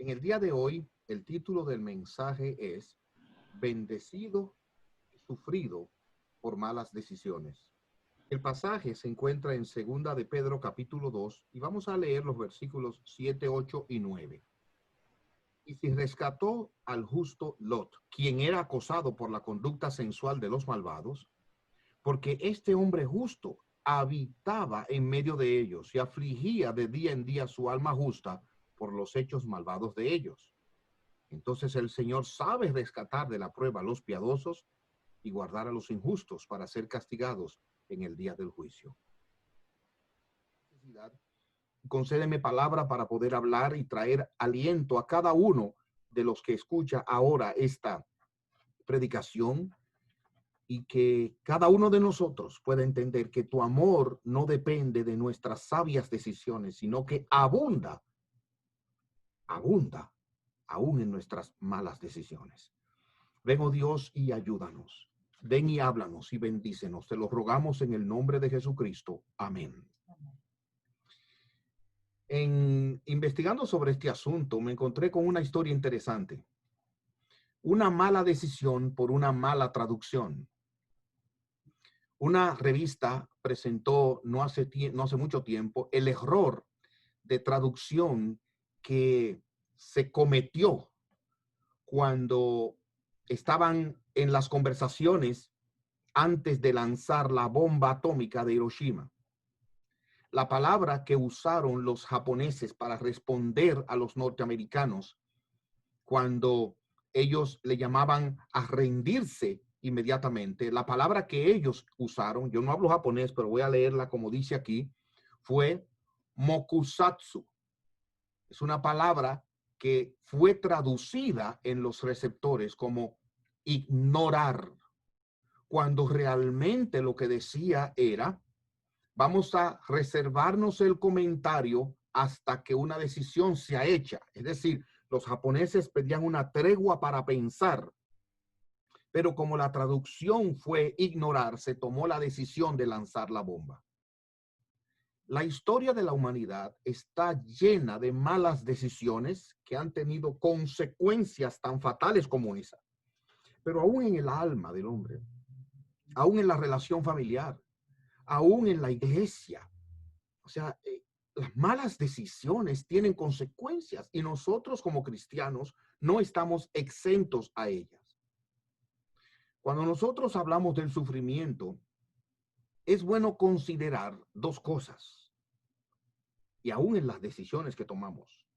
En el día de hoy, el título del mensaje es Bendecido y sufrido por malas decisiones. El pasaje se encuentra en Segunda de Pedro capítulo 2 y vamos a leer los versículos 7, 8 y 9. Y si rescató al justo Lot, quien era acosado por la conducta sensual de los malvados, porque este hombre justo habitaba en medio de ellos y afligía de día en día su alma justa por los hechos malvados de ellos. Entonces el Señor sabe rescatar de la prueba a los piadosos y guardar a los injustos para ser castigados en el día del juicio. Concédeme palabra para poder hablar y traer aliento a cada uno de los que escucha ahora esta predicación, y que cada uno de nosotros pueda entender que tu amor no depende de nuestras sabias decisiones, sino que abunda aún en nuestras malas decisiones. Ven, oh Dios, y ayúdanos. Ven y háblanos y bendícenos. Te lo rogamos en el nombre de Jesucristo. Amén. En investigando sobre este asunto, me encontré con una historia interesante. Una mala decisión por una mala traducción. Una revista presentó no hace mucho tiempo el error de traducción que se cometió cuando estaban en las conversaciones antes de lanzar la bomba atómica de Hiroshima. La palabra que usaron los japoneses para responder a los norteamericanos cuando ellos le llamaban a rendirse inmediatamente, la palabra que ellos usaron, yo no hablo japonés, pero voy a leerla como dice aquí, fue mokusatsu. Es una palabra que fue traducida en los receptores como ignorar, cuando realmente lo que decía era: vamos a reservarnos el comentario hasta que una decisión sea hecha. Es decir, los japoneses pedían una tregua para pensar, pero como la traducción fue ignorar, se tomó la decisión de lanzar la bomba. La historia de la humanidad está llena de malas decisiones que han tenido consecuencias tan fatales como esa. Pero aún en el alma del hombre, aún en la relación familiar, aún en la iglesia, o sea, las malas decisiones tienen consecuencias y nosotros como cristianos no estamos exentos a ellas. Cuando nosotros hablamos del sufrimiento, es bueno considerar dos cosas, y aún en las decisiones que tomamos,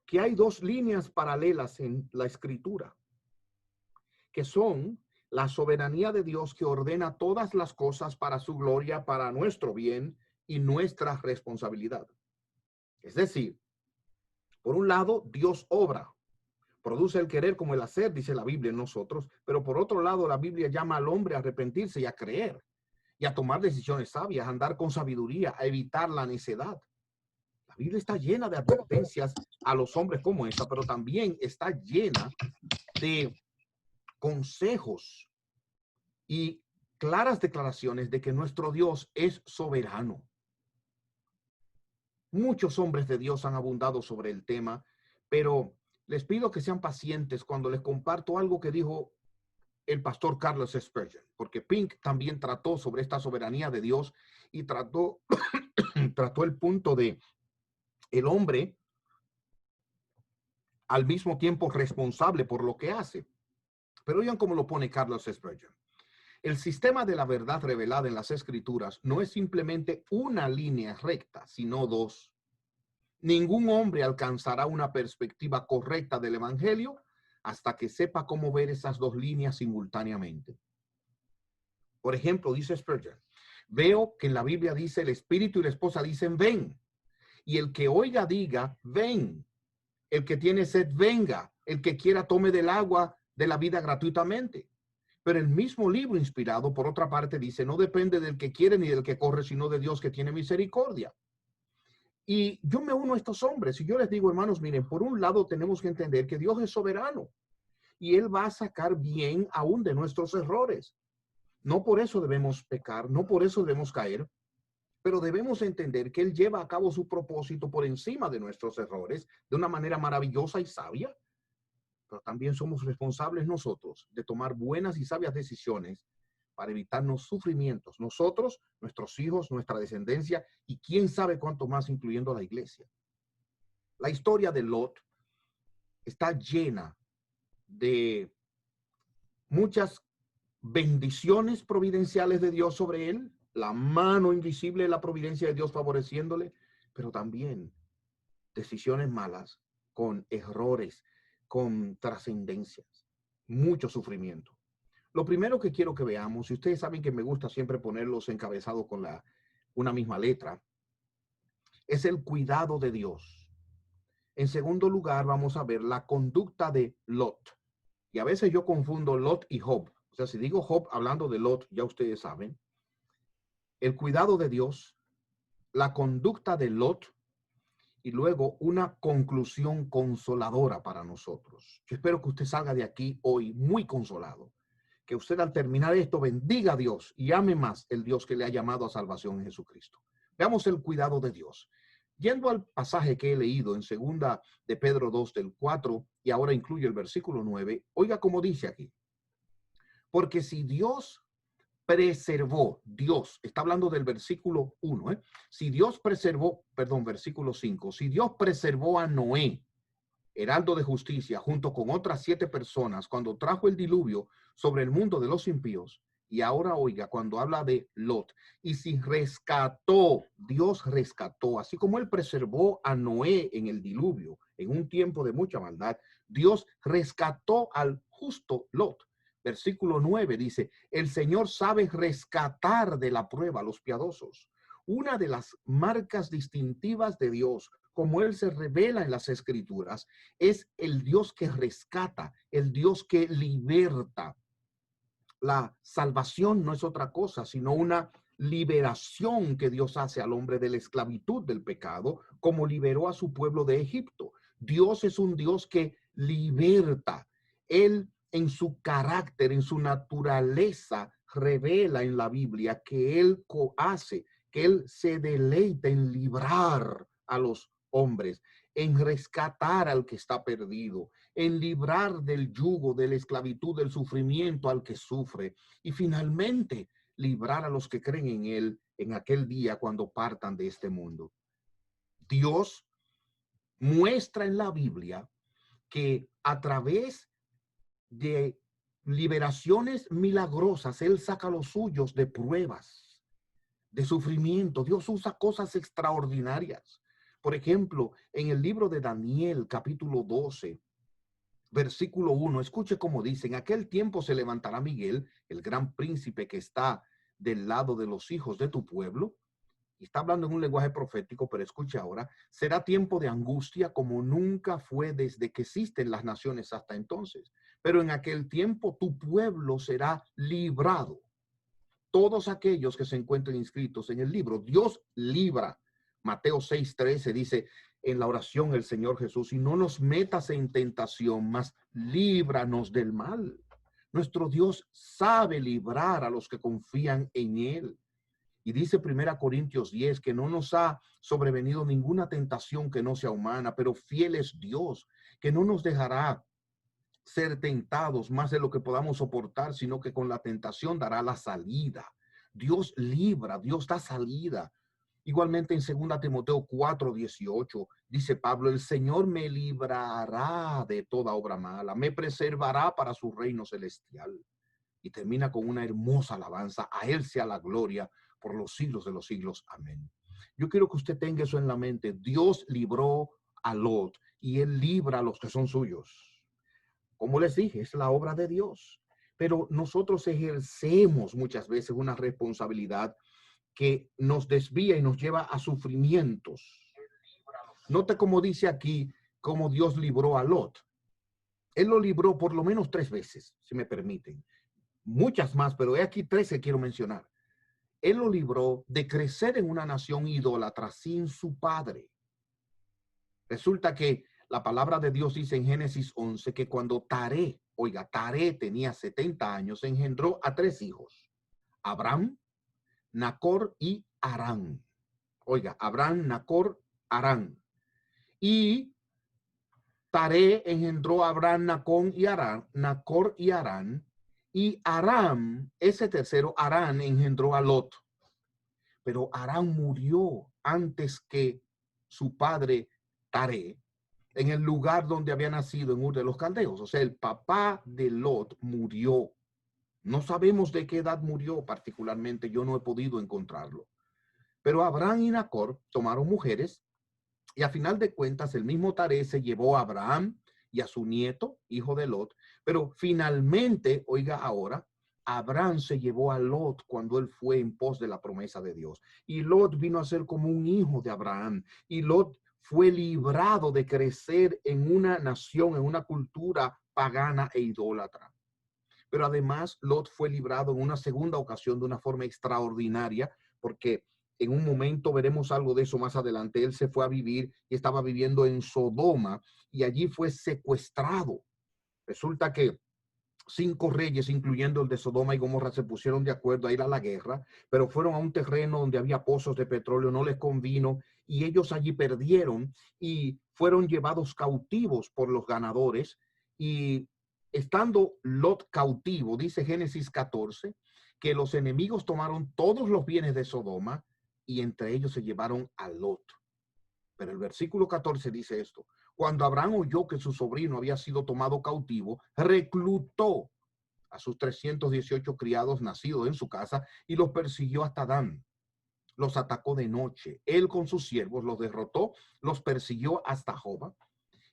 que hay dos líneas paralelas en la Escritura, que son la soberanía de Dios que ordena todas las cosas para su gloria, para nuestro bien y nuestra responsabilidad. Es decir, por un lado, Dios obra, produce el querer como el hacer, dice la Biblia en nosotros, pero por otro lado, la Biblia llama al hombre a arrepentirse y a creer y a tomar decisiones sabias, a andar con sabiduría, a evitar la necedad. La Biblia está llena de advertencias a los hombres como esta, pero también está llena de consejos y claras declaraciones de que nuestro Dios es soberano. Muchos hombres de Dios han abundado sobre el tema, pero les pido que sean pacientes cuando les comparto algo que dijo el pastor Carlos Spurgeon, porque Pink también trató sobre esta soberanía de Dios y trató el punto de el hombre al mismo tiempo responsable por lo que hace. Pero oigan cómo lo pone Carlos Spurgeon. El sistema de la verdad revelada en las Escrituras no es simplemente una línea recta, sino dos. Ningún hombre alcanzará una perspectiva correcta del Evangelio hasta que sepa cómo ver esas dos líneas simultáneamente. Por ejemplo, dice Spurgeon, veo que en la Biblia dice el espíritu y la esposa dicen ven, y el que oiga diga ven, el que tiene sed venga, el que quiera tome del agua de la vida gratuitamente. Pero el mismo libro inspirado, por otra parte, dice no depende del que quiere ni del que corre, sino de Dios que tiene misericordia. Y yo me uno a estos hombres y yo les digo, hermanos, miren, por un lado tenemos que entender que Dios es soberano y Él va a sacar bien aún de nuestros errores. No por eso debemos pecar, no por eso debemos caer, pero debemos entender que Él lleva a cabo su propósito por encima de nuestros errores de una manera maravillosa y sabia. Pero también somos responsables nosotros de tomar buenas y sabias decisiones para evitarnos sufrimientos, nosotros, nuestros hijos, nuestra descendencia y quién sabe cuánto más, incluyendo la iglesia. La historia de Lot está llena de muchas bendiciones providenciales de Dios sobre él, la mano invisible de la providencia de Dios favoreciéndole, pero también decisiones malas con errores, con trascendencias, mucho sufrimiento. Lo primero que quiero que veamos, y ustedes saben que me gusta siempre ponerlos encabezados con una misma letra, es el cuidado de Dios. En segundo lugar, vamos a ver la conducta de Lot. Y a veces yo confundo Lot y Job. O sea, si digo Job hablando de Lot, ya ustedes saben. El cuidado de Dios, la conducta de Lot y luego una conclusión consoladora para nosotros. Yo espero que usted salga de aquí hoy muy consolado. Que usted al terminar esto bendiga a Dios y ame más el Dios que le ha llamado a salvación en Jesucristo. Veamos el cuidado de Dios. Yendo al pasaje que he leído en segunda de Pedro 2 del 4 y ahora incluye el versículo 9, oiga cómo dice aquí. Porque si Dios preservó, Dios, está hablando del versículo 1, si Dios preservó, perdón, versículo 5, si Dios preservó a Noé, heraldo de justicia, junto con otras 7 personas, cuando trajo el diluvio sobre el mundo de los impíos, y ahora oiga, cuando habla de Lot, y si rescató, Dios rescató, así como él preservó a Noé en el diluvio, en un tiempo de mucha maldad, Dios rescató al justo Lot. Versículo 9 dice, el Señor sabe rescatar de la prueba a los piadosos. Una de las marcas distintivas de Dios, como Él se revela en las Escrituras, es el Dios que rescata, el Dios que liberta. La salvación no es otra cosa, sino una liberación que Dios hace al hombre de la esclavitud del pecado, como liberó a su pueblo de Egipto. Dios es un Dios que liberta. Él en su carácter, en su naturaleza, revela en la Biblia que Él hace, que Él se deleita en librar a los hombres, en rescatar al que está perdido, en librar del yugo, de la esclavitud, del sufrimiento al que sufre y finalmente librar a los que creen en Él en aquel día cuando partan de este mundo. Dios muestra en la Biblia que a través de liberaciones milagrosas, Él saca los suyos de pruebas, de sufrimiento. Dios usa cosas extraordinarias. Por ejemplo, en el libro de Daniel, capítulo 12, versículo 1, escuche cómo dice, en aquel tiempo se levantará Miguel, el gran príncipe que está del lado de los hijos de tu pueblo. Y está hablando en un lenguaje profético, pero escuche ahora, será tiempo de angustia como nunca fue desde que existen las naciones hasta entonces. Pero en aquel tiempo tu pueblo será librado. Todos aquellos que se encuentren inscritos en el libro, Dios libra. Mateo 6:13 dice en la oración el Señor Jesús, y no nos metas en tentación, mas líbranos del mal. Nuestro Dios sabe librar a los que confían en Él. Y dice 1 Corintios 10 que no nos ha sobrevenido ninguna tentación que no sea humana, pero fiel es Dios, que no nos dejará ser tentados más de lo que podamos soportar, sino que con la tentación dará la salida. Dios libra, Dios da salida. Igualmente en 2 Timoteo 4:18 dice Pablo, el Señor me librará de toda obra mala, me preservará para su reino celestial. Y termina con una hermosa alabanza, a Él sea la gloria por los siglos de los siglos. Amén. Yo quiero que usted tenga eso en la mente. Dios libró a Lot y Él libra a los que son suyos. Como les dije, es la obra de Dios. Pero nosotros ejercemos muchas veces una responsabilidad que nos desvía y nos lleva a sufrimientos. Note cómo dice aquí, cómo Dios libró a Lot. Él lo libró por lo menos 3 veces, si me permiten. Muchas más, pero he aquí 3 que quiero mencionar. Él lo libró de crecer en una nación idólatra sin su padre. Resulta que la palabra de Dios dice en Génesis 11 que cuando Taré, oiga, Taré tenía 70 años, engendró a 3 hijos, Abraham, Nacor y Harán. Oiga, Abraham, Nacor, Harán. Y Taré engendró a Abraham, Nacor y Harán. Y Aram, ese tercero, Harán, engendró a Lot. Pero Harán murió antes que su padre Taré, en el lugar donde había nacido, en Ur de los Caldeos. O sea, el papá de Lot murió. No sabemos de qué edad murió particularmente, yo no he podido encontrarlo. Pero Abraham y Nacor tomaron mujeres y a final de cuentas el mismo Taré se llevó a Abraham y a su nieto, hijo de Lot. Pero finalmente, oiga ahora, Abraham se llevó a Lot cuando él fue en pos de la promesa de Dios. Y Lot vino a ser como un hijo de Abraham. Y Lot fue librado de crecer en una nación, en una cultura pagana e idólatra. Pero además, Lot fue librado en una segunda ocasión de una forma extraordinaria, porque en un momento veremos algo de eso más adelante. Él se fue a vivir y estaba viviendo en Sodoma y allí fue secuestrado. Resulta que 5 reyes, incluyendo el de Sodoma y Gomorra, se pusieron de acuerdo a ir a la guerra, pero fueron a un terreno donde había pozos de petróleo, no les convino y ellos allí perdieron y fueron llevados cautivos por los ganadores. Y estando Lot cautivo, dice Génesis 14, que los enemigos tomaron todos los bienes de Sodoma y entre ellos se llevaron a Lot. Pero el versículo 14 dice esto: cuando Abraham oyó que su sobrino había sido tomado cautivo, reclutó a sus 318 criados nacidos en su casa y los persiguió hasta Dan. Los atacó de noche. Él con sus siervos los derrotó, los persiguió hasta Joba.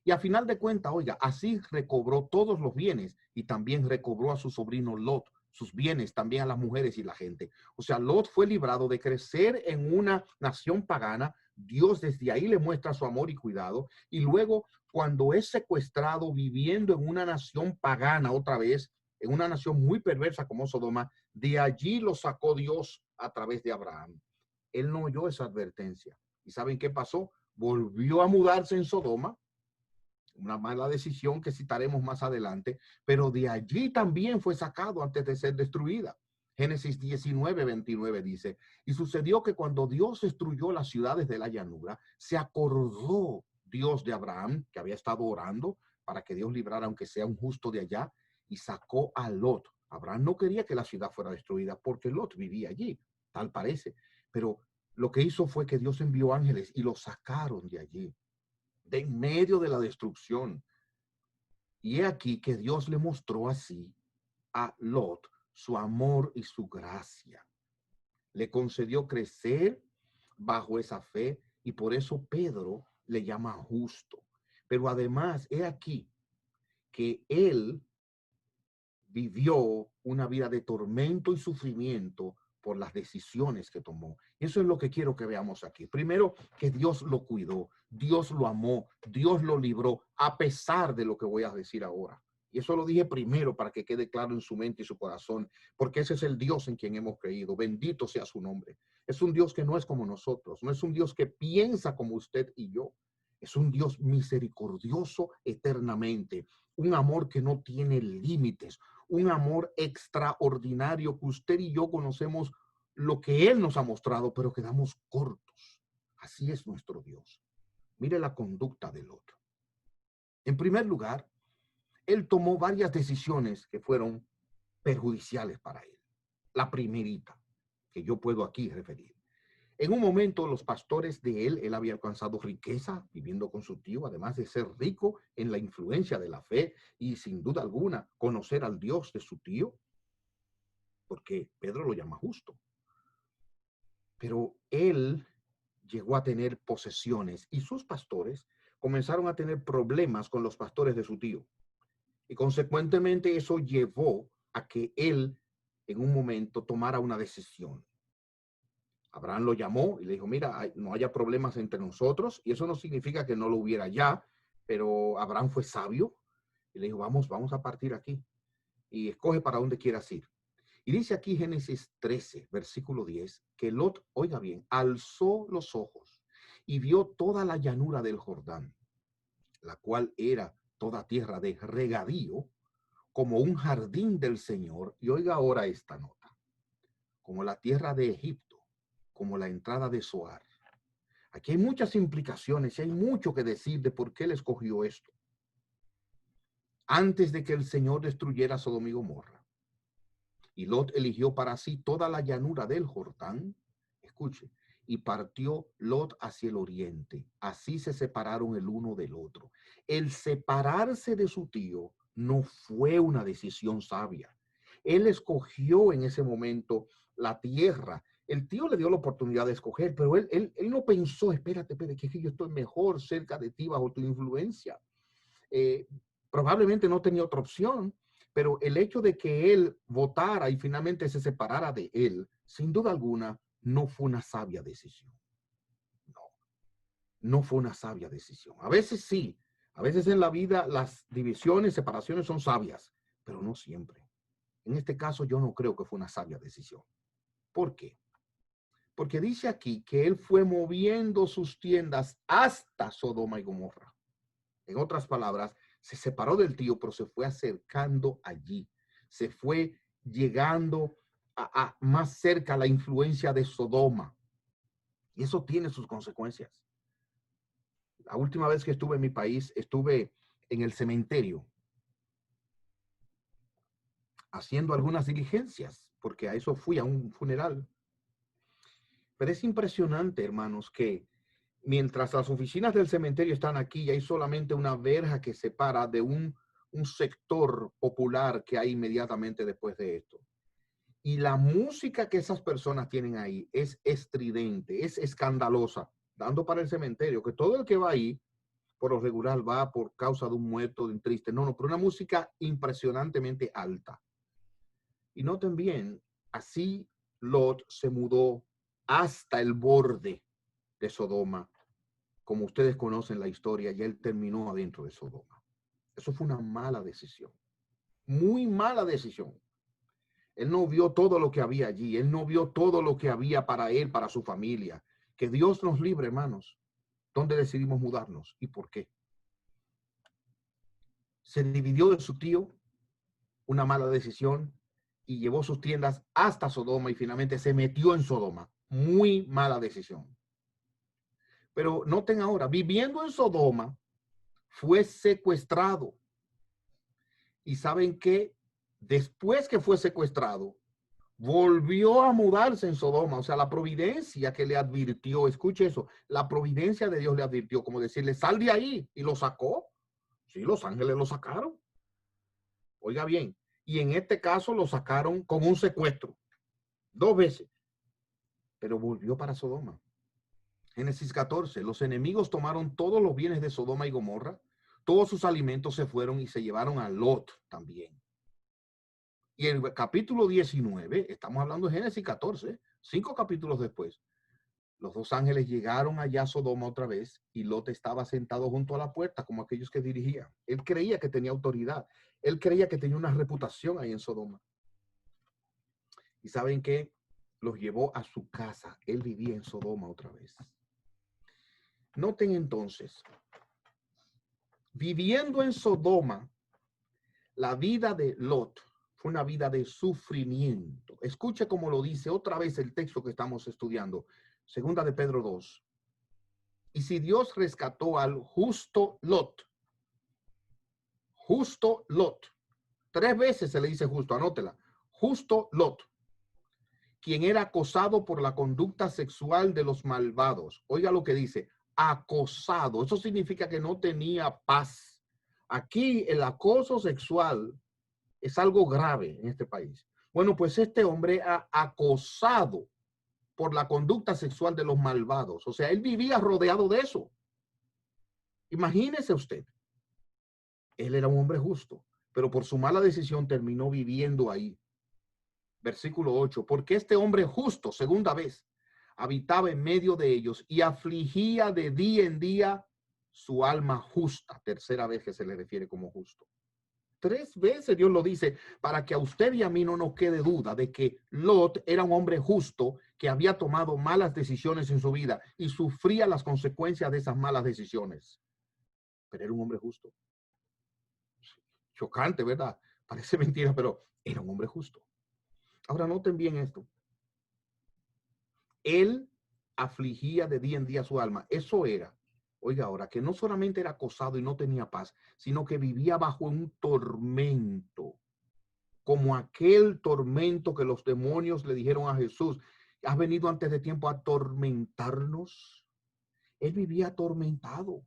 Y a final de cuentas, oiga, así recobró todos los bienes y también recobró a su sobrino Lot, sus bienes, también a las mujeres y la gente. O sea, Lot fue librado de crecer en una nación pagana. Dios desde ahí le muestra su amor y cuidado. Y luego, cuando es secuestrado viviendo en una nación pagana otra vez, en una nación muy perversa como Sodoma, de allí lo sacó Dios a través de Abraham. Él no oyó esa advertencia. ¿Y saben qué pasó? Volvió a mudarse en Sodoma, una mala decisión que citaremos más adelante, pero de allí también fue sacado antes de ser destruida. Génesis 19:29 dice: y sucedió que cuando Dios destruyó las ciudades de la llanura, se acordó Dios de Abraham, que había estado orando para que Dios librara aunque sea un justo de allá, y sacó a Lot. Abraham no quería que la ciudad fuera destruida porque Lot vivía allí, tal parece, pero lo que hizo fue que Dios envió ángeles y lo sacaron de allí, de en medio de la destrucción. Y he aquí que Dios le mostró así a Lot su amor y su gracia. Le concedió crecer bajo esa fe y por eso Pedro le llama justo. Pero además, he aquí que él vivió una vida de tormento y sufrimiento por las decisiones que tomó. Eso es lo que quiero que veamos aquí. Primero, que Dios lo cuidó, Dios lo amó, Dios lo libró, a pesar de lo que voy a decir ahora. Y eso lo dije primero para que quede claro en su mente y su corazón, porque ese es el Dios en quien hemos creído. Bendito sea su nombre. Es un Dios que no es como nosotros, no es un Dios que piensa como usted y yo. Es un Dios misericordioso eternamente, un amor que no tiene límites, un amor extraordinario que usted y yo conocemos lo que Él nos ha mostrado, pero quedamos cortos. Así es nuestro Dios. Mire la conducta del otro. En primer lugar, Él tomó varias decisiones que fueron perjudiciales para Él. La primerita, que yo puedo aquí referir. En un momento, los pastores de él había alcanzado riqueza viviendo con su tío, además de ser rico en la influencia de la fe y sin duda alguna conocer al Dios de su tío, porque Pedro lo llama justo. Pero él llegó a tener posesiones y sus pastores comenzaron a tener problemas con los pastores de su tío. Y consecuentemente eso llevó a que él en un momento tomara una decisión. Abraham lo llamó y le dijo: mira, no haya problemas entre nosotros. Y eso no significa que no lo hubiera ya, pero Abraham fue sabio y le dijo: vamos a partir aquí y escoge para dónde quieras ir. Y dice aquí Génesis 13, versículo 10, que Lot, oiga bien, alzó los ojos y vio toda la llanura del Jordán, la cual era toda tierra de regadío, como un jardín del Señor. Y oiga ahora esta nota: como la tierra de Egipto, como la entrada de Zoar. Aquí hay muchas implicaciones y hay mucho que decir de por qué él escogió esto. Antes de que el Señor destruyera Sodoma y Gomorra, y Lot eligió para sí toda la llanura del Jordán, escuche, y partió Lot hacia el oriente. Así se separaron el uno del otro. El separarse de su tío no fue una decisión sabia. Él escogió en ese momento la tierra. El tío le dio la oportunidad de escoger, pero él no pensó, espérate, que es que yo estoy mejor cerca de ti bajo tu influencia. Eh, Probablemente no tenía otra opción, pero el hecho de que él votara y finalmente se separara de él, sin duda alguna, no fue una sabia decisión. No, no fue una sabia decisión. A veces sí, a veces en la vida las divisiones, separaciones son sabias, pero no siempre. En este caso yo no creo que fue una sabia decisión. ¿Por qué? Porque dice aquí que él fue moviendo sus tiendas hasta Sodoma y Gomorra. En otras palabras, se separó del tío, pero se fue acercando allí. Se fue llegando a más cerca a la influencia de Sodoma. Y eso tiene sus consecuencias. La última vez que estuve en mi país, estuve en el cementerio haciendo algunas diligencias, porque a eso fui, a un funeral. Pero es impresionante, hermanos, que mientras las oficinas del cementerio están aquí y hay solamente una verja que separa de un sector popular que hay inmediatamente después de esto. Y la música que esas personas tienen ahí es estridente, es escandalosa, dando para el cementerio, que todo el que va ahí, por lo regular, va por causa de un muerto, de un triste. No, no, pero una música impresionantemente alta. Y noten bien, así Lot se mudó hasta el borde de Sodoma. Como ustedes conocen la historia, ya él terminó adentro de Sodoma. Eso fue una mala decisión, muy mala decisión. Él no vio todo lo que había allí, él no vio todo lo que había para él, para su familia. Que Dios nos libre, hermanos. ¿Dónde decidimos mudarnos y por qué? Se dividió de su tío, una mala decisión, y llevó sus tiendas hasta Sodoma y finalmente se metió en Sodoma. Muy mala decisión. Pero noten ahora, viviendo en Sodoma, fue secuestrado. Y saben que después que fue secuestrado, volvió a mudarse en Sodoma. O sea, la providencia que le advirtió, escuche eso, la providencia de Dios le advirtió, como decirle, sal de ahí, y lo sacó. Sí, los ángeles lo sacaron. Oiga bien, y en este caso lo sacaron con un secuestro, 2 veces, pero volvió para Sodoma. Génesis 14, los enemigos tomaron todos los bienes de Sodoma y Gomorra, todos sus alimentos se fueron y se llevaron a Lot también. Y en el capítulo 19, estamos hablando de Génesis 14, 5 capítulos después, los 2 ángeles llegaron allá a Sodoma otra vez y Lot estaba sentado junto a la puerta como aquellos que dirigían. Él creía que tenía autoridad. Él creía que tenía una reputación ahí en Sodoma. ¿Y saben qué? Los llevó a su casa. Él vivía en Sodoma otra vez. Noten entonces, viviendo en Sodoma, la vida de Lot fue una vida de sufrimiento. Escuche cómo lo dice otra vez el texto que estamos estudiando. Segunda de Pedro 2. Y si Dios rescató al justo Lot, 3 veces se le dice justo, anótela, justo Lot, quien era acosado por la conducta sexual de los malvados. Oiga lo que dice, acosado. Eso significa que no tenía paz. Aquí el acoso sexual es algo grave en este país. Bueno, pues este hombre ha acosado por la conducta sexual de los malvados. O sea, él vivía rodeado de eso. Imagínese usted. Él era un hombre justo, pero por su mala decisión terminó viviendo ahí. Versículo 8, porque este hombre justo, segunda vez, habitaba en medio de ellos y afligía de día en día su alma justa. Tercera vez que se le refiere como justo. 3 veces Dios lo dice para que a usted y a mí no nos quede duda de que Lot era un hombre justo que había tomado malas decisiones en su vida y sufría las consecuencias de esas malas decisiones. Pero era un hombre justo. Chocante, ¿verdad? Parece mentira, pero era un hombre justo. Ahora noten bien esto. Él afligía de día en día su alma. Eso era, oiga ahora, que no solamente era acosado y no tenía paz, sino que vivía bajo un tormento, como aquel tormento que los demonios le dijeron a Jesús: ¿has venido antes de tiempo a atormentarnos? Él vivía atormentado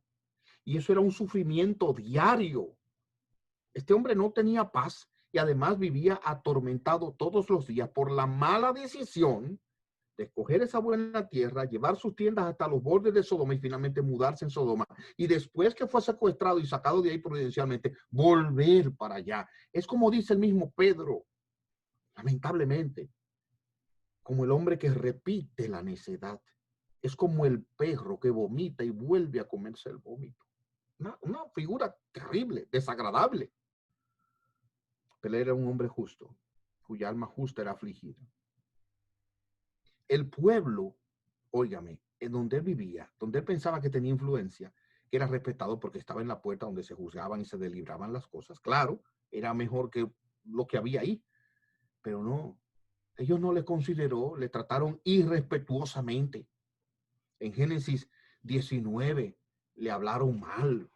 y eso era un sufrimiento diario. Este hombre no tenía paz y además vivía atormentado todos los días por la mala decisión de escoger esa buena tierra, llevar sus tiendas hasta los bordes de Sodoma y finalmente mudarse en Sodoma. Y después que fue secuestrado y sacado de ahí providencialmente, volver para allá. Es como dice el mismo Pedro, lamentablemente, como el hombre que repite la necedad. Es como el perro que vomita y vuelve a comerse el vómito. Una figura terrible, desagradable. Pero él era un hombre justo, cuya alma justa era afligida. El pueblo, óigame, en donde él vivía, donde él pensaba que tenía influencia, que era respetado porque estaba en la puerta donde se juzgaban y se deliberaban las cosas. Claro, era mejor que lo que había ahí, pero no, ellos no le consideró, le trataron irrespetuosamente. En Génesis 19 le hablaron mal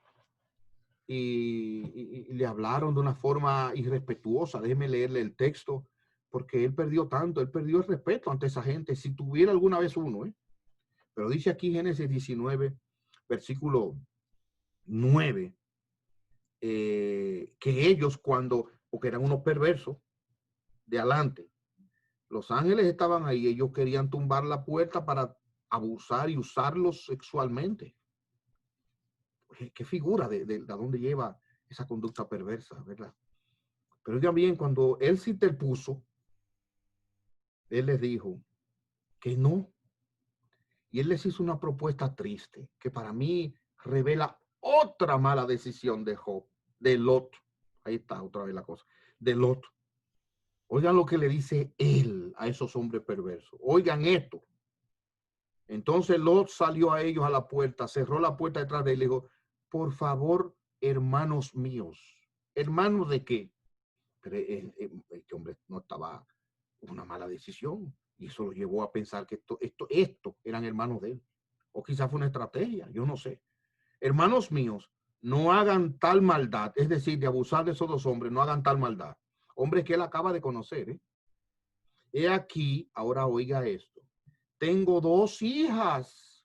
y le hablaron de una forma irrespetuosa. Déjeme leerle el texto, porque él perdió tanto, él perdió el respeto ante esa gente, si tuviera alguna vez uno, ¿eh? Pero dice aquí Génesis 19, versículo 9, que ellos porque eran unos perversos, de adelante, los ángeles estaban ahí, ellos querían tumbar la puerta para abusar y usarlos sexualmente. ¿Qué figura de dónde lleva esa conducta perversa, verdad? Pero oigan bien, cuando él se interpuso, él les dijo que no. Y él les hizo una propuesta triste, que para mí revela otra mala decisión de Job, de Lot. Ahí está otra vez la cosa, de Lot. Oigan lo que le dice él a esos hombres perversos. Oigan esto. Entonces Lot salió a ellos a la puerta, cerró la puerta detrás de él y dijo: por favor, hermanos míos. ¿Hermanos de qué? Pero este hombre no estaba, una mala decisión, y eso lo llevó a pensar que esto eran hermanos de él. O quizás fue una estrategia, yo no sé. Hermanos míos, no hagan tal maldad, es decir, de abusar de esos dos hombres, no hagan tal maldad. Hombres que él acaba de conocer, ¿eh? He aquí, ahora oiga esto. Tengo dos hijas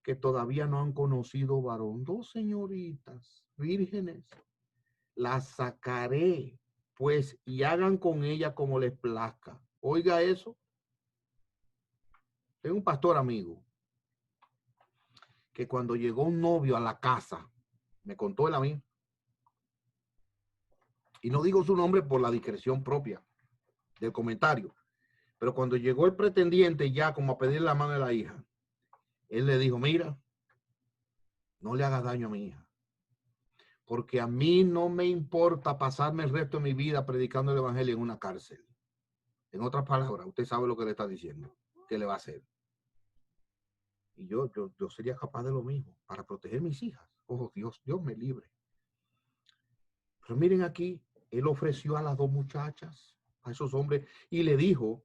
que todavía no han conocido varón, dos señoritas vírgenes. Las sacaré, pues, y hagan con ella como les plazca. Oiga eso. Tengo un pastor amigo que cuando llegó un novio a la casa, me contó él a mí, y no digo su nombre por la discreción propia del comentario, pero cuando llegó el pretendiente ya como a pedirle la mano de la hija, él le dijo: mira, no le hagas daño a mi hija, porque a mí no me importa pasarme el resto de mi vida predicando el evangelio en una cárcel. En otras palabras, usted sabe lo que le está diciendo, que le va a hacer. Y yo sería capaz de lo mismo para proteger mis hijas. Oh, Dios me libre. Pero miren aquí, él ofreció a las dos muchachas, a esos hombres, y le dijo: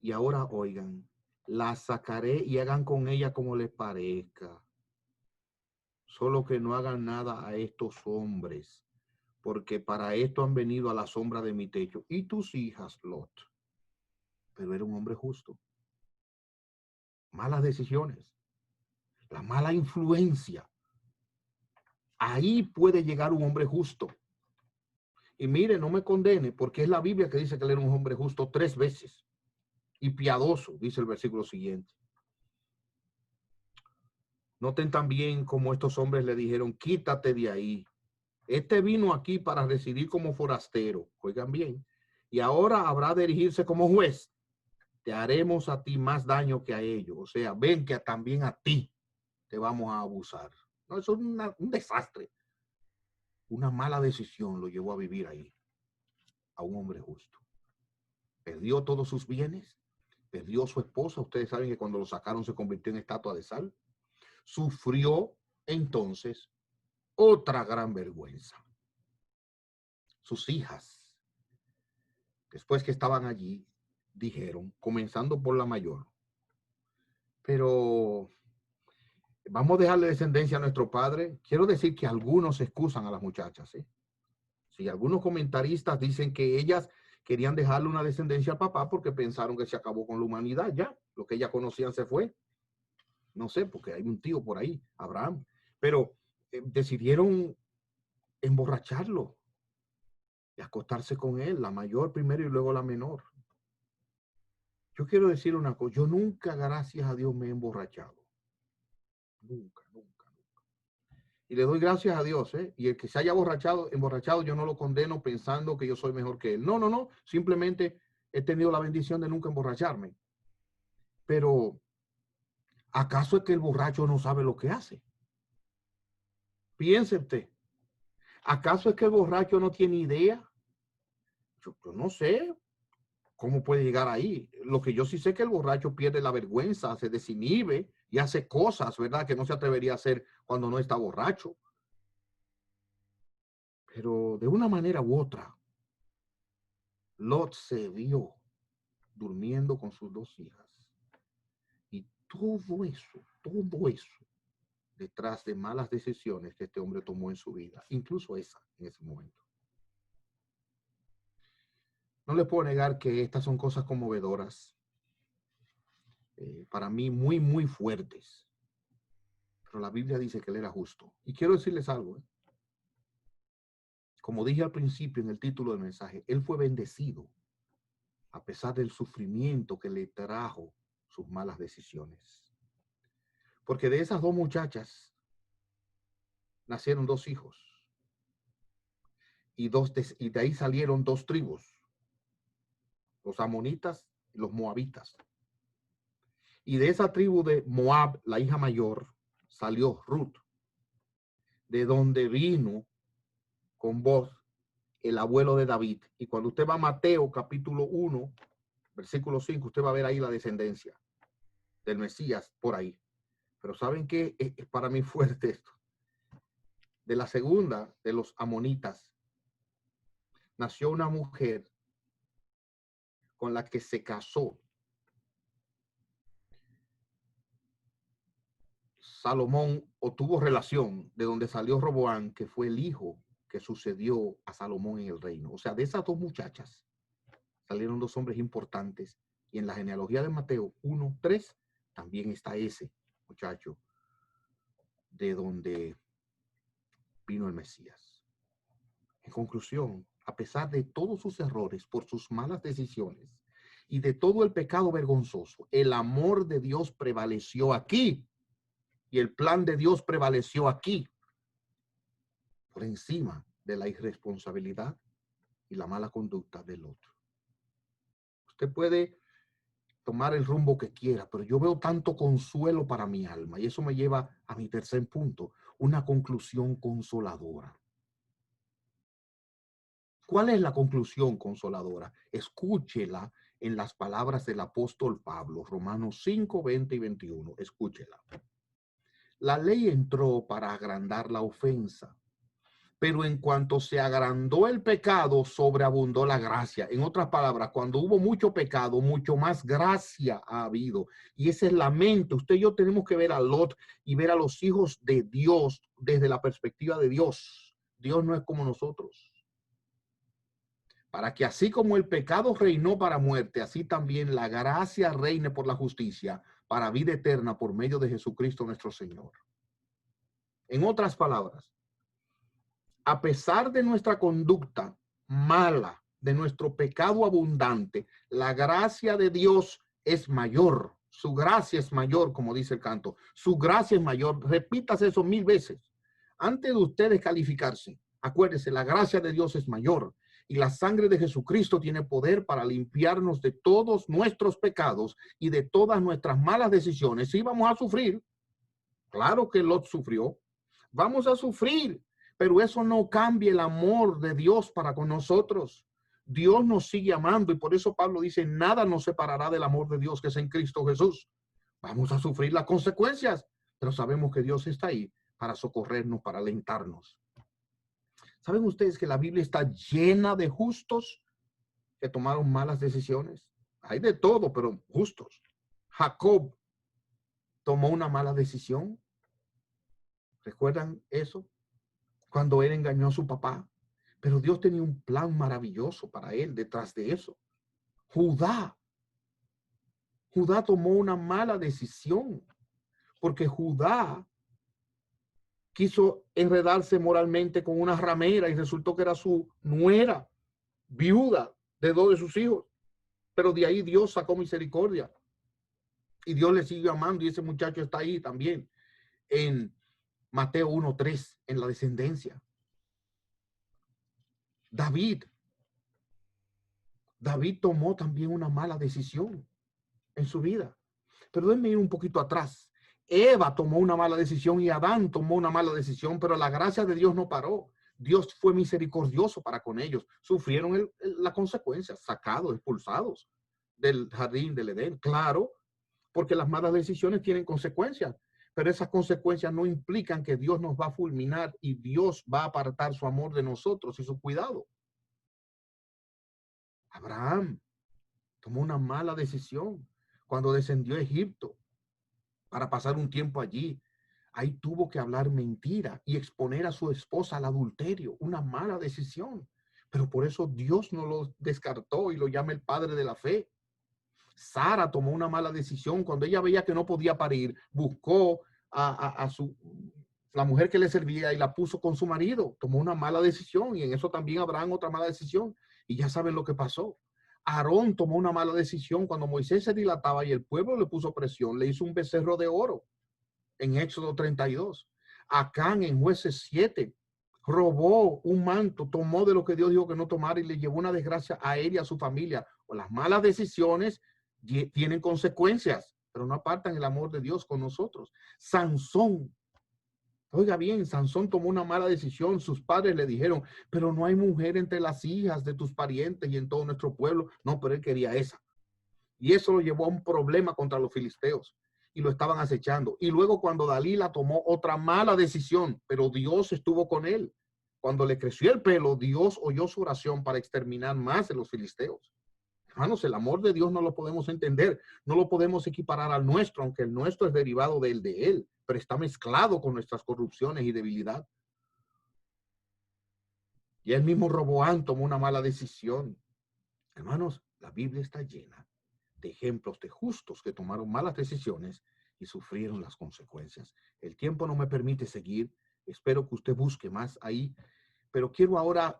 y ahora oigan, las sacaré y hagan con ella como les parezca. Solo que no hagan nada a estos hombres, porque para esto han venido a la sombra de mi techo. Y tus hijas, Lot. Pero era un hombre justo. Malas decisiones, la mala influencia. Ahí puede llegar un hombre justo. Y mire, no me condene, porque es la Biblia que dice que él era un hombre justo 3 veces. Y piadoso, dice el versículo siguiente. Noten también cómo estos hombres le dijeron: quítate de ahí. Este vino aquí para residir como forastero. Oigan bien. Y ahora habrá de erigirse como juez. Te haremos a ti más daño que a ellos. O sea, ven que también a ti te vamos a abusar. No, eso es un desastre. Una mala decisión lo llevó a vivir ahí, a un hombre justo. Perdió todos sus bienes, perdió su esposa. Ustedes saben que cuando lo sacaron se convirtió en estatua de sal. Sufrió entonces otra gran vergüenza. Sus hijas, después que estaban allí, dijeron, comenzando por la mayor: Pero vamos a dejarle descendencia a nuestro padre. Quiero decir que algunos excusan a las muchachas, ¿eh? Sí, algunos comentaristas dicen que ellas querían dejarle una descendencia al papá porque pensaron que se acabó con la humanidad ya. Lo que ellas conocían se fue. No sé, porque hay un tío por ahí, Abraham. Pero decidieron emborracharlo y acostarse con él, la mayor primero y luego la menor. Yo quiero decir una cosa, yo nunca, gracias a Dios, me he emborrachado. Nunca, nunca, nunca. Y le doy gracias a Dios, ¿eh? Y el que se haya emborrachado, yo no lo condeno pensando que yo soy mejor que él. No, no, no. Simplemente he tenido la bendición de nunca emborracharme. Pero, ¿acaso es que el borracho no sabe lo que hace? Piense usted. ¿Acaso es que el borracho no tiene idea? Yo no sé cómo puede llegar ahí. Lo que yo sí sé es que el borracho pierde la vergüenza, se desinhibe y hace cosas, ¿verdad? Que no se atrevería a hacer cuando no está borracho. Pero de una manera u otra, Lot se vio durmiendo con sus dos hijas. Y todo eso, detrás de malas decisiones que este hombre tomó en su vida, incluso esa en ese momento. No le puedo negar que estas son cosas conmovedoras, para mí muy, muy fuertes. Pero la Biblia dice que él era justo. Y quiero decirles algo, ¿eh? Como dije al principio en el título del mensaje, él fue bendecido a pesar del sufrimiento que le trajo sus malas decisiones. Porque de esas dos muchachas nacieron dos hijos. Y de ahí salieron dos tribus, los amonitas y los moabitas. Y de esa tribu de Moab, la hija mayor, salió Ruth, de donde vino con voz el abuelo de David. Y cuando usted va a Mateo capítulo 1, versículo 5, usted va a ver ahí la descendencia del Mesías por ahí. Pero ¿saben qué? Es para mí fuerte esto. De la segunda de los amonitas nació una mujer con la que se casó Salomón, o tuvo relación, de donde salió Roboán, que fue el hijo que sucedió a Salomón en el reino. O sea, de esas dos muchachas salieron dos hombres importantes. Y en la genealogía de Mateo 1:3 también está ese muchacho de donde vino el Mesías. En conclusión, a pesar de todos sus errores por sus malas decisiones y de todo el pecado vergonzoso, el amor de Dios prevaleció aquí y el plan de Dios prevaleció aquí por encima de la irresponsabilidad y la mala conducta del otro. Usted puede tomar el rumbo que quiera, pero yo veo tanto consuelo para mi alma y eso me lleva a mi tercer punto, una conclusión consoladora. ¿Cuál es la conclusión consoladora? Escúchela en las palabras del apóstol Pablo, Romanos 5, 20 y 21. Escúchela. La ley entró para agrandar la ofensa, pero en cuanto se agrandó el pecado, sobreabundó la gracia. En otras palabras, cuando hubo mucho pecado, mucho más gracia ha habido. Y ese es la mente. Usted y yo tenemos que ver a Lot y ver a los hijos de Dios desde la perspectiva de Dios. Dios no es como nosotros. Para que así como el pecado reinó para muerte, así también la gracia reine por la justicia para vida eterna por medio de Jesucristo nuestro Señor. En otras palabras, a pesar de nuestra conducta mala, de nuestro pecado abundante, la gracia de Dios es mayor. Su gracia es mayor, como dice el canto. Su gracia es mayor. Repítase eso 1000 veces. Antes de ustedes calificarse, acuérdense, la gracia de Dios es mayor. Y la sangre de Jesucristo tiene poder para limpiarnos de todos nuestros pecados y de todas nuestras malas decisiones. Sí, vamos a sufrir. Claro que Lot sufrió. Vamos a sufrir, pero eso no cambia el amor de Dios para con nosotros. Dios nos sigue amando y por eso Pablo dice, nada nos separará del amor de Dios que es en Cristo Jesús. Vamos a sufrir las consecuencias, pero sabemos que Dios está ahí para socorrernos, para alentarnos. ¿Saben ustedes que la Biblia está llena de justos que tomaron malas decisiones? Hay de todo, pero justos. Jacob tomó una mala decisión. ¿Recuerdan eso? Cuando él engañó a su papá. Pero Dios tenía un plan maravilloso para él detrás de eso. Judá tomó una mala decisión porque Judá quiso enredarse moralmente con una ramera y resultó que era su nuera, viuda de 2 de sus hijos. Pero de ahí Dios sacó misericordia y Dios le siguió amando y ese muchacho está ahí también en Mateo 1:3 en la descendencia. David tomó también una mala decisión en su vida. Pero déjenme ir un poquito atrás. Eva tomó una mala decisión y Adán tomó una mala decisión, pero la gracia de Dios no paró. Dios fue misericordioso para con ellos. Sufrieron la consecuencia, sacados, expulsados del jardín del Edén. Claro, porque las malas decisiones tienen consecuencias, pero esas consecuencias no implican que Dios nos va a fulminar y Dios va a apartar su amor de nosotros y su cuidado. Abraham tomó una mala decisión cuando descendió a Egipto para pasar un tiempo allí. Ahí tuvo que hablar mentira y exponer a su esposa al adulterio, una mala decisión. Pero por eso Dios no lo descartó y lo llama el padre de la fe. Sara tomó una mala decisión cuando ella veía que no podía parir, buscó a la mujer que le servía y la puso con su marido. Tomó una mala decisión y en eso también Abraham otra mala decisión. Y ya saben lo que pasó. Aarón tomó una mala decisión cuando Moisés se dilataba y el pueblo le puso presión, le hizo un becerro de oro en Éxodo 32. Acán en Jueces 7 robó un manto, tomó de lo que Dios dijo que no tomara y le llevó una desgracia a él y a su familia. O las malas decisiones tienen consecuencias, pero no apartan el amor de Dios con nosotros. Sansón, oiga bien, Sansón tomó una mala decisión. Sus padres le dijeron, pero no hay mujer entre las hijas de tus parientes y en todo nuestro pueblo. No, pero él quería esa. Y eso lo llevó a un problema contra los filisteos y lo estaban acechando. Y luego cuando Dalila tomó otra mala decisión, pero Dios estuvo con él. Cuando le creció el pelo, Dios oyó su oración para exterminar más de los filisteos. Hermanos, el amor de Dios no lo podemos entender, no lo podemos equiparar al nuestro, aunque el nuestro es derivado de él, pero está mezclado con nuestras corrupciones y debilidad. Y el mismo Roboán tomó una mala decisión. Hermanos, la Biblia está llena de ejemplos de justos que tomaron malas decisiones y sufrieron las consecuencias. El tiempo no me permite seguir. Espero que usted busque más ahí, pero quiero ahora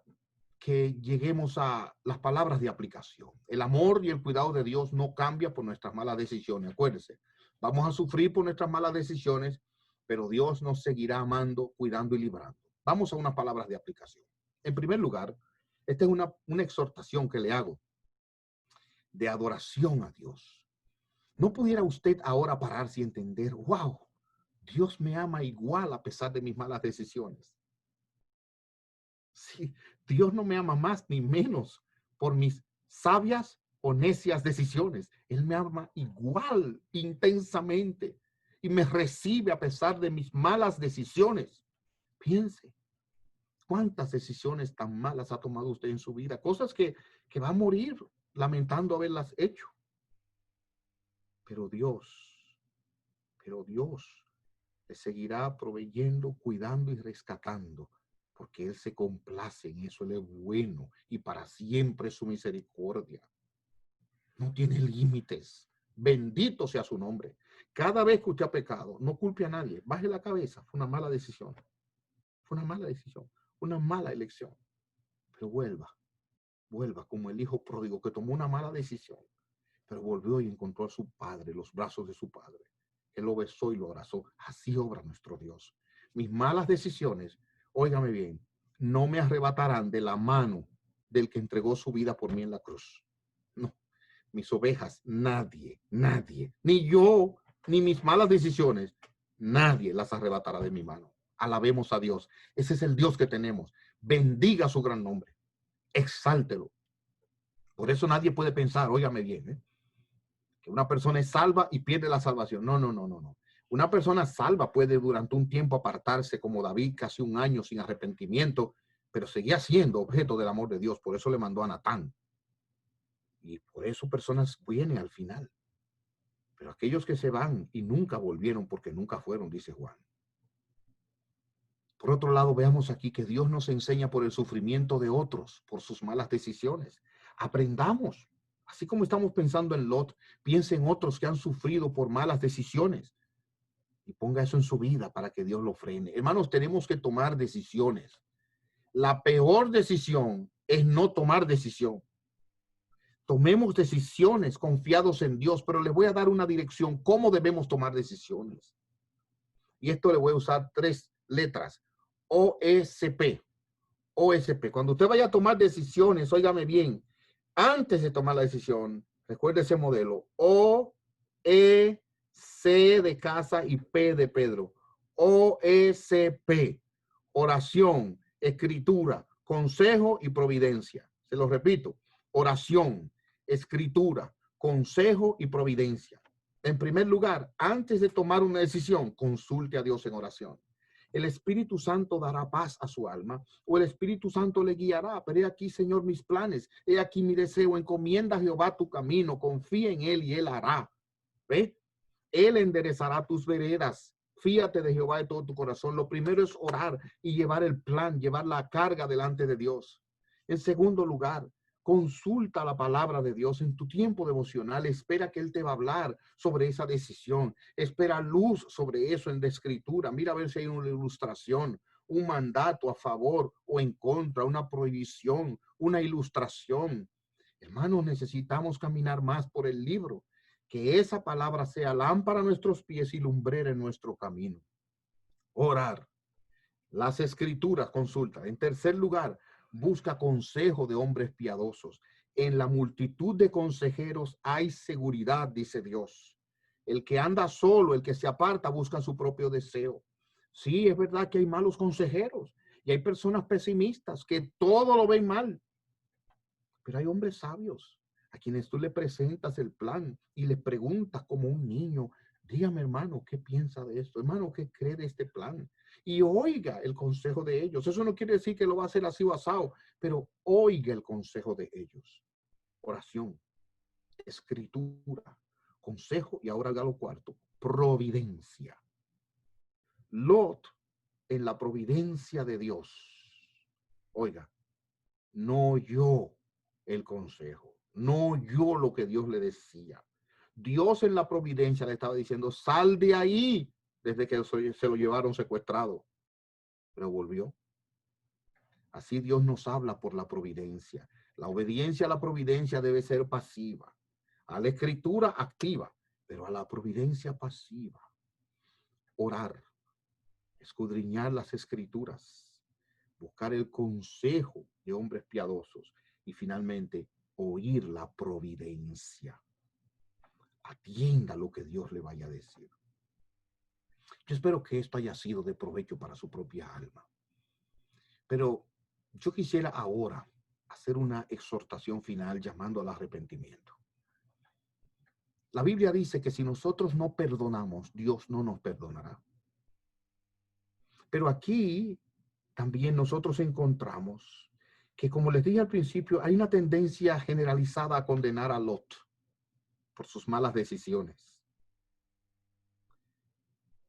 que lleguemos a las palabras de aplicación. El amor y el cuidado de Dios no cambia por nuestras malas decisiones. Acuérdense, vamos a sufrir por nuestras malas decisiones, pero Dios nos seguirá amando, cuidando y librando. Vamos a unas palabras de aplicación. En primer lugar, esta es una exhortación que le hago de adoración a Dios. ¿No pudiera usted ahora pararse y entender, wow, Dios me ama igual a pesar de mis malas decisiones? Sí, Dios no me ama más ni menos por mis sabias o necias decisiones. Él me ama igual, intensamente, y me recibe a pesar de mis malas decisiones. Piense, ¿cuántas decisiones tan malas ha tomado usted en su vida? Cosas que va a morir lamentando haberlas hecho. Pero Dios le seguirá proveyendo, cuidando y rescatando, porque Él se complace en eso. Él es bueno y para siempre su misericordia no tiene límites. Bendito sea su nombre. Cada vez que usted ha pecado, no culpe a nadie, baje la cabeza. Fue una mala decisión. Fue una mala decisión, una mala elección. Pero vuelva como el hijo pródigo que tomó una mala decisión, pero volvió y encontró a su padre, los brazos de su padre. Él lo besó y lo abrazó. Así obra nuestro Dios. Mis malas decisiones, óigame bien, no me arrebatarán de la mano del que entregó su vida por mí en la cruz. No, mis ovejas, nadie, ni yo, ni mis malas decisiones, nadie las arrebatará de mi mano. Alabemos a Dios. Ese es el Dios que tenemos. Bendiga su gran nombre. Exáltelo. Por eso nadie puede pensar, óigame bien, que una persona es salva y pierde la salvación. No. Una persona salva puede durante un tiempo apartarse, como David, casi un año sin arrepentimiento, pero seguía siendo objeto del amor de Dios. Por eso le mandó a Natán. Y por eso personas vienen al final. Pero aquellos que se van y nunca volvieron porque nunca fueron, dice Juan. Por otro lado, veamos aquí que Dios nos enseña por el sufrimiento de otros, por sus malas decisiones. Aprendamos. Así como estamos pensando en Lot, piense en otros que han sufrido por malas decisiones y ponga eso en su vida para que Dios lo frene. Hermanos, tenemos que tomar decisiones. La peor decisión es no tomar decisión. Tomemos decisiones confiados en Dios, pero les voy a dar una dirección, cómo debemos tomar decisiones. Y esto le voy a usar 3 letras, OSP. OSP. Cuando usted vaya a tomar decisiones, óigame bien, antes de tomar la decisión, recuerde ese modelo, O, E, C de casa y P de Pedro. OSP. Oración, escritura, consejo y providencia. Se lo repito, oración, escritura, consejo y providencia. En primer lugar, antes de tomar una decisión, consulte a Dios en oración. El Espíritu Santo dará paz a su alma, o el Espíritu Santo le guiará. Pero he aquí, Señor, mis planes, he aquí mi deseo, encomienda a Jehová tu camino, confía en él y él hará. ¿Ve? Él enderezará tus veredas. Fíate de Jehová de todo tu corazón. Lo primero es orar y llevar el plan, llevar la carga delante de Dios. En segundo lugar, consulta la palabra de Dios en tu tiempo devocional. Espera que Él te va a hablar sobre esa decisión. Espera luz sobre eso en la escritura. Mira a ver si hay una ilustración, un mandato a favor o en contra, una prohibición, una ilustración. Hermanos, necesitamos caminar más por el libro. Que esa palabra sea lámpara a nuestros pies y lumbrera en nuestro camino. Orar. Las escrituras, consulta. En tercer lugar, busca consejo de hombres piadosos. En la multitud de consejeros hay seguridad, dice Dios. El que anda solo, el que se aparta, busca su propio deseo. Sí, es verdad que hay malos consejeros y hay personas pesimistas que todo lo ven mal. Pero hay hombres sabios a quienes tú le presentas el plan y le preguntas como un niño, dígame hermano, ¿qué piensa de esto? Hermano, ¿qué cree de este plan? Y oiga el consejo de ellos. Eso no quiere decir que lo va a hacer así o asado, pero oiga el consejo de ellos. Oración, escritura, consejo y ahora haga lo cuarto, providencia. Lot en la providencia de Dios. Oiga, no oyó el consejo, no oyó lo que Dios le decía. Dios en la providencia le estaba diciendo, sal de ahí, desde que se lo llevaron secuestrado, pero volvió. Así Dios nos habla por la providencia. La obediencia a la providencia debe ser pasiva, a la escritura activa, pero a la providencia pasiva. Orar, escudriñar las escrituras, buscar el consejo de hombres piadosos y finalmente oír la providencia. Atienda lo que Dios le vaya a decir. Yo espero que esto haya sido de provecho para su propia alma. Pero yo quisiera ahora hacer una exhortación final llamando al arrepentimiento. La Biblia dice que si nosotros no perdonamos, Dios no nos perdonará. Pero aquí también nosotros encontramos que, como les dije al principio, hay una tendencia generalizada a condenar a Lot por sus malas decisiones.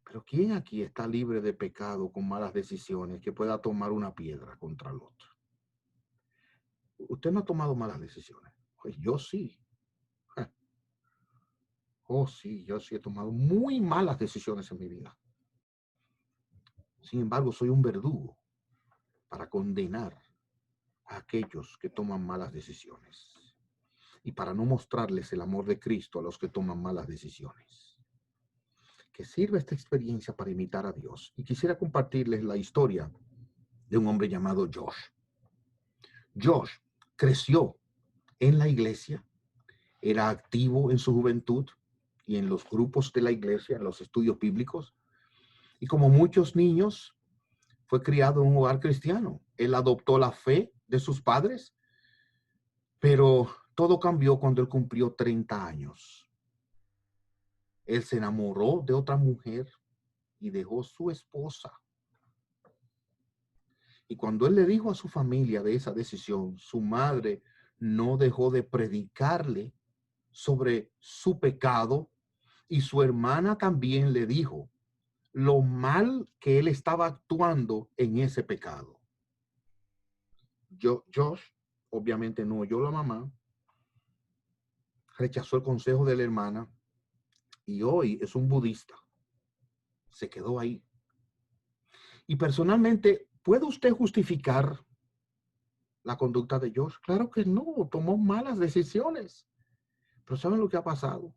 Pero ¿quién aquí está libre de pecado con malas decisiones que pueda tomar una piedra contra Lot? Usted no ha tomado malas decisiones. Pues yo sí. Oh, sí, yo sí he tomado muy malas decisiones en mi vida. Sin embargo, soy un verdugo para condenar a aquellos que toman malas decisiones y para no mostrarles el amor de Cristo a los que toman malas decisiones. Que sirva esta experiencia para imitar a Dios. Y quisiera compartirles la historia de un hombre llamado Josh. Josh creció en la iglesia, era activo en su juventud y en los grupos de la iglesia, en los estudios bíblicos. Y como muchos niños, fue criado en un hogar cristiano. Él adoptó la fe de sus padres, pero todo cambió cuando él cumplió 30 años. Él se enamoró de otra mujer y dejó su esposa. Y cuando él le dijo a su familia de esa decisión, su madre no dejó de predicarle sobre su pecado Y su hermana también le dijo lo mal que él estaba actuando en ese pecado. Josh, obviamente no oyó la mamá, rechazó el consejo de la hermana y hoy es un budista. Se quedó ahí. Y personalmente, ¿puede usted justificar la conducta de Josh? Claro que no, tomó malas decisiones. Pero ¿saben lo que ha pasado?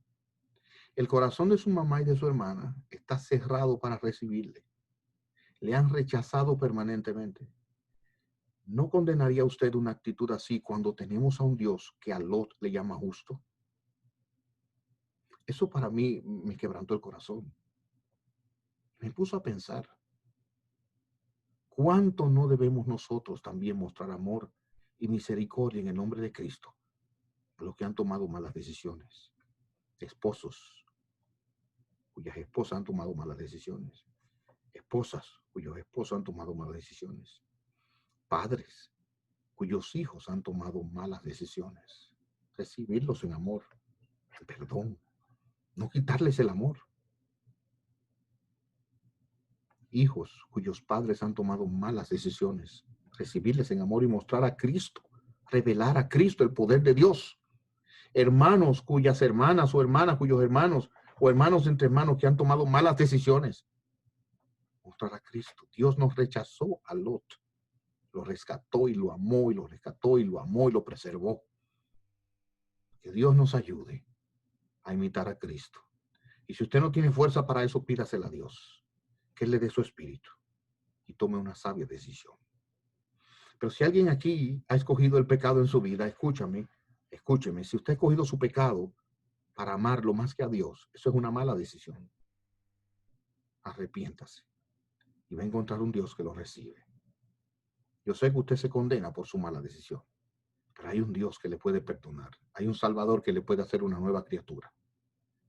El corazón de su mamá y de su hermana está cerrado para recibirle. Le han rechazado permanentemente. ¿No condenaría usted una actitud así cuando tenemos a un Dios que a Lot le llama justo? Eso para mí me quebrantó el corazón. Me puso a pensar, ¿cuánto no debemos nosotros también mostrar amor y misericordia en el nombre de Cristo a los que han tomado malas decisiones? Esposos cuyas esposas han tomado malas decisiones. Esposas cuyos esposos han tomado malas decisiones. Padres cuyos hijos han tomado malas decisiones. Recibirlos en amor, en perdón, no quitarles el amor. Hijos cuyos padres han tomado malas decisiones, recibirles en amor y mostrar a Cristo, revelar a Cristo el poder de Dios. Hermanos cuyas hermanas o hermanas cuyos hermanos o hermanos entre hermanos que han tomado malas decisiones, mostrar a Cristo. Dios nos rechazó a Lot, lo rescató y lo amó y lo rescató y lo amó y lo preservó. Que Dios nos ayude a imitar a Cristo. Y si usted no tiene fuerza para eso, pídasela a Dios, que Él le dé su espíritu y tome una sabia decisión. Pero si alguien aquí ha escogido el pecado en su vida, escúcheme, si usted ha escogido su pecado para amarlo más que a Dios, eso es una mala decisión. Arrepiéntase y va a encontrar un Dios que lo recibe. Yo sé que usted se condena por su mala decisión, pero hay un Dios que le puede perdonar. Hay un Salvador que le puede hacer una nueva criatura.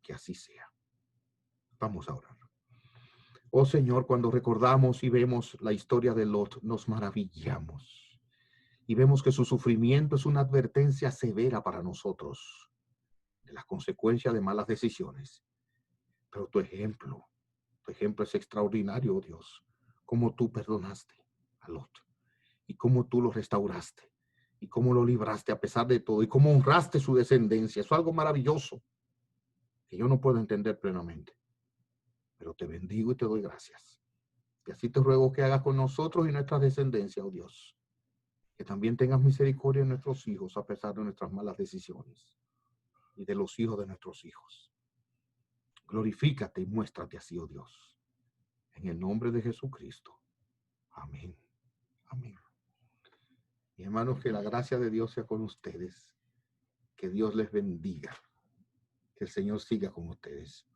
Que así sea. Vamos a orar. Oh Señor, cuando recordamos y vemos la historia de Lot, nos maravillamos y vemos que su sufrimiento es una advertencia severa para nosotros de las consecuencias de malas decisiones. Pero tu ejemplo es extraordinario, oh Dios, cómo tú perdonaste a Lot y cómo tú lo restauraste y cómo lo libraste a pesar de todo y cómo honraste su descendencia. Eso es algo maravilloso que yo no puedo entender plenamente, pero te bendigo y te doy gracias. Y así te ruego que hagas con nosotros y nuestra descendencia, oh Dios, que también tengas misericordia de nuestros hijos a pesar de nuestras malas decisiones y de los hijos de nuestros hijos. Glorifícate y muéstrate así, oh Dios. En el nombre de Jesucristo. Amén. Amén. Mis hermanos, que la gracia de Dios sea con ustedes. Que Dios les bendiga. Que el Señor siga con ustedes.